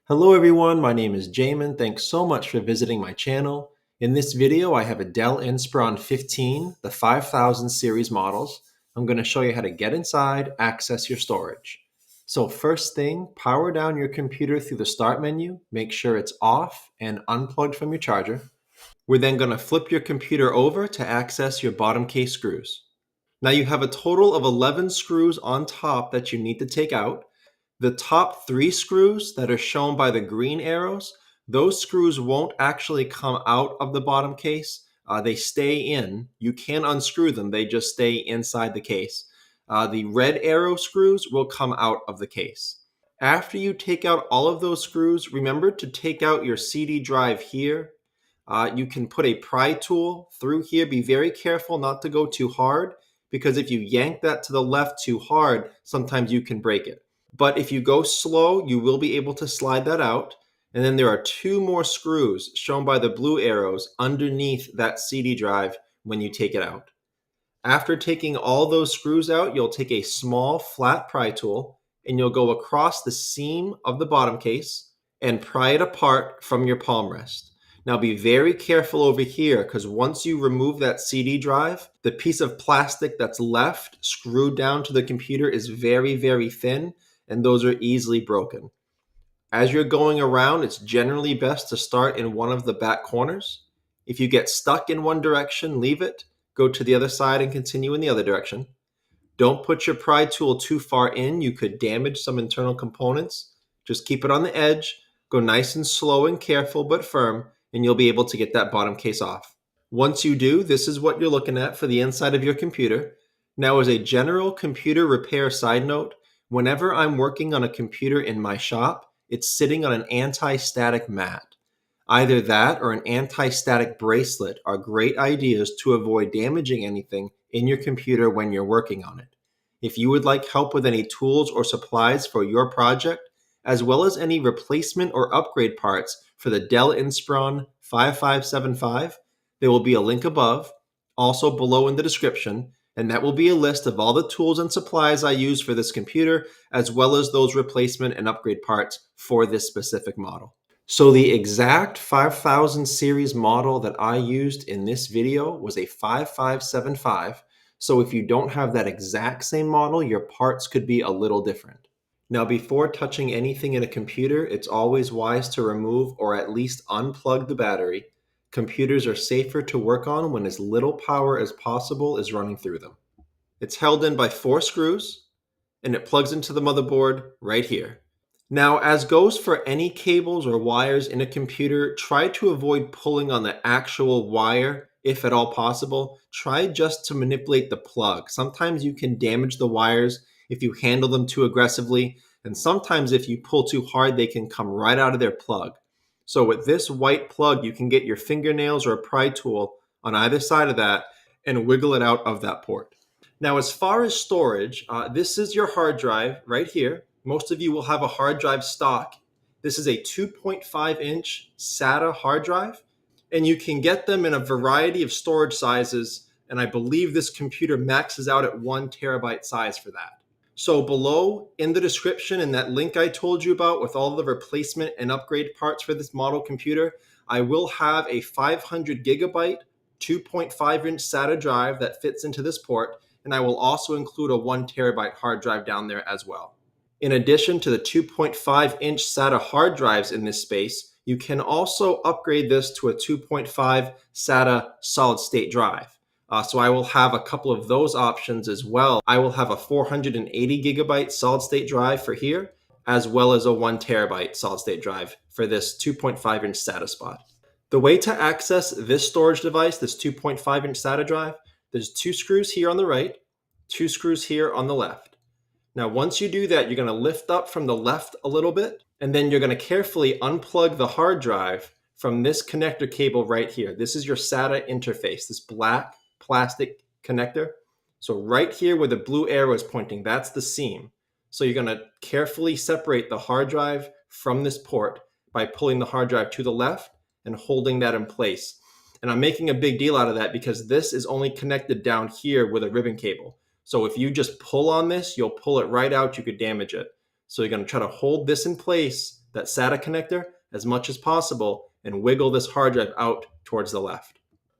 Hello everyone, my name is Jamin. Thanks so much for visiting my channel. In this video, I have a Dell Inspiron 15, the 5000 series models. I'm going to show you how to get inside, access your storage. So first thing, power down your computer through the start menu, make sure it's off and unplugged from your charger. We're then going to flip your computer over to access your bottom case screws. Now you have a total of 11 screws on top that you need to take out. The top 3 screws that are shown by the green arrows, those screws won't actually come out of the bottom case. They stay in. You can unscrew them. They just stay inside the case. The red arrow screws will come out of the case. After you take out all of those screws, remember to take out your CD drive here. You can put a pry tool through here. Be very careful not to go too hard, because if you yank that to the left too hard, sometimes you can break it. But if you go slow, you will be able to slide that out. And then there are 2 more screws shown by the blue arrows underneath that CD drive when you take it out. After taking all those screws out, you'll take a small flat pry tool and you'll go across the seam of the bottom case and pry it apart from your palm rest. Now be very careful over here, because once you remove that CD drive, the piece of plastic that's left screwed down to the computer is very, very thin, and those are easily broken. As you're going around, it's generally best to start in one of the back corners. If you get stuck in one direction, leave it, go to the other side and continue in the other direction. Don't put your pry tool too far in. You could damage some internal components. Just keep it on the edge, go nice and slow and careful but firm, and you'll be able to get that bottom case off. Once you do, this is what you're looking at for the inside of your computer. Now, as a general computer repair side note, whenever I'm working on a computer in my shop, it's sitting on an anti-static mat. Either that or an anti-static bracelet are great ideas to avoid damaging anything in your computer when you're working on it. If you would like help with any tools or supplies for your project, as well as any replacement or upgrade parts for the Dell Inspiron 5575, there will be a link above, also below in the description, and that will be a list of all the tools and supplies I use for this computer, as well as those replacement and upgrade parts for this specific model. So the exact 5000 series model that I used in this video was a 5575. So if you don't have that exact same model, your parts could be a little different. Now, before touching anything in a computer, it's always wise to remove or at least unplug the battery. Computers are safer to work on when as little power as possible is running through them. It's held in by 4 screws, and it plugs into the motherboard right here. Now, as goes for any cables or wires in a computer, try to avoid pulling on the actual wire if at all possible. Try just to manipulate the plug. Sometimes you can damage the wires if you handle them too aggressively, and sometimes if you pull too hard, they can come right out of their plug. So with this white plug, you can get your fingernails or a pry tool on either side of that and wiggle it out of that port. Now, as far as storage, this is your hard drive right here. Most of you will have a hard drive stock. This is a 2.5-inch SATA hard drive, and you can get them in a variety of storage sizes, and I believe this computer maxes out at 1 terabyte size for that. So below in the description, in that link I told you about with all the replacement and upgrade parts for this model computer, I will have a 500 gigabyte 2.5-inch SATA drive that fits into this port, and I will also include a 1 terabyte hard drive down there as well. In addition to the 2.5-inch SATA hard drives in this space, you can also upgrade this to a 2.5 SATA solid-state drive. So I will have a couple of those options as well. I will have a 480 gigabyte solid-state drive for here, as well as a 1 terabyte solid-state drive for this 2.5-inch SATA spot. The way to access this storage device, this 2.5-inch SATA drive, there's 2 screws here on the right, 2 screws here on the left. Now, once you do that, you're going to lift up from the left a little bit, and then you're going to carefully unplug the hard drive from this connector cable right here. This is your SATA interface, this black plastic connector. So right here where the blue arrow is pointing, that's the seam. So you're going to carefully separate the hard drive from this port by pulling the hard drive to the left and holding that in place. And I'm making a big deal out of that because this is only connected down here with a ribbon cable. So if you just pull on this, you'll pull it right out, you could damage it. So you're going to try to hold this in place that SATA connector as much as possible and wiggle this hard drive out towards the left.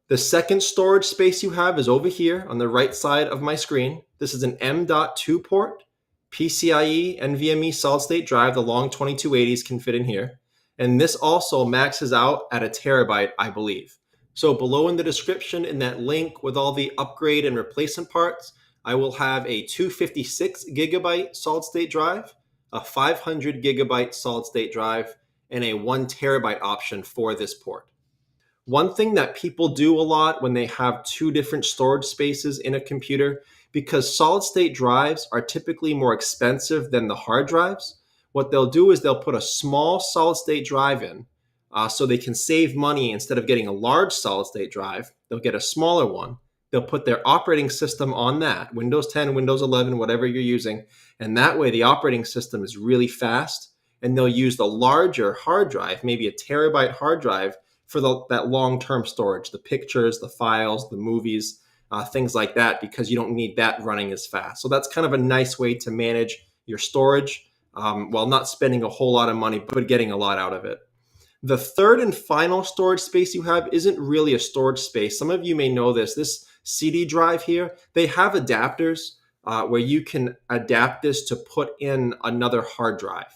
The second storage space you have is over here on the right side of my screen. This is an M.2 port, PCIe NVMe solid state drive. The long 2280s can fit in here. And this also maxes out at 1 terabyte, I believe. So below in the description, in that link with all the upgrade and replacement parts, I will have a 256 gigabyte solid state drive, a 500 gigabyte solid state drive, and a 1 terabyte option for this port. One thing that people do a lot when they have two different storage spaces in a computer, because solid state drives are typically more expensive than the hard drives, what they'll do is they'll put a small solid state drive in so they can save money. Instead of getting a large solid state drive, they'll get a smaller one. They'll put their operating system on that, Windows 10, Windows 11, whatever you're using, and that way the operating system is really fast, and they'll use the larger hard drive, maybe a terabyte hard drive, for that long-term storage, the pictures, the files, the movies, things like that, because you don't need that running as fast. So that's kind of a nice way to manage your storage while not spending a whole lot of money, but getting a lot out of it. The third and final storage space you have isn't really a storage space. Some of you may know this. This CD drive here, they have adapters where you can adapt this to put in another hard drive.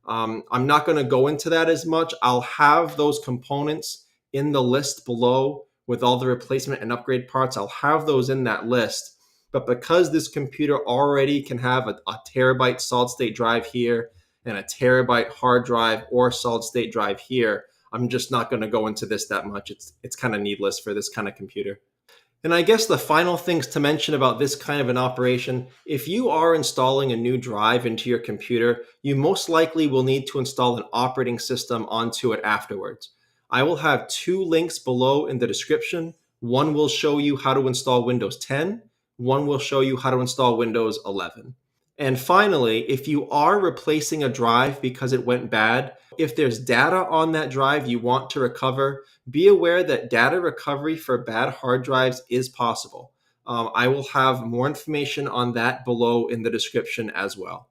I'm not going to go into that as much. I'll have those components in the list below with all the replacement and upgrade parts. I'll have those in that list. But because this computer already can have a terabyte solid state drive here and a terabyte hard drive or solid state drive here, I'm just not going to go into this that much. It's kind of needless for this kind of computer. And I guess the final things to mention about this kind of an operation, if you are installing a new drive into your computer, you most likely will need to install an operating system onto it afterwards. I will have two links below in the description. One will show you how to install Windows 10. One will show you how to install Windows 11. And finally, if you are replacing a drive because it went bad, if there's data on that drive you want to recover, be aware that data recovery for bad hard drives is possible. I will have more information on that below in the description as well.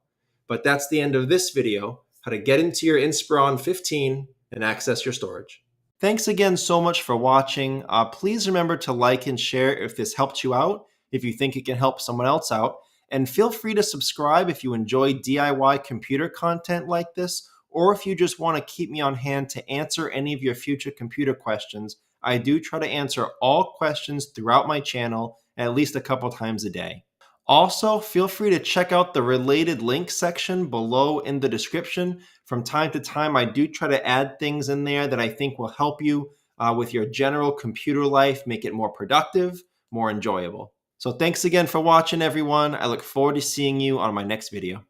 But that's the end of this video, how to get into your Inspiron 15 and access your storage. Thanks again so much for watching. Please remember to like and share if this helped you out, if you think it can help someone else out. And feel free to subscribe if you enjoy DIY computer content like this, or if you just want to keep me on hand to answer any of your future computer questions. I do try to answer all questions throughout my channel at least a couple times a day. Also, feel free to check out the related links section below in the description. From time to time, I do try to add things in there that I think will help you with your general computer life, make it more productive, more enjoyable. So thanks again for watching, everyone. I look forward to seeing you on my next video.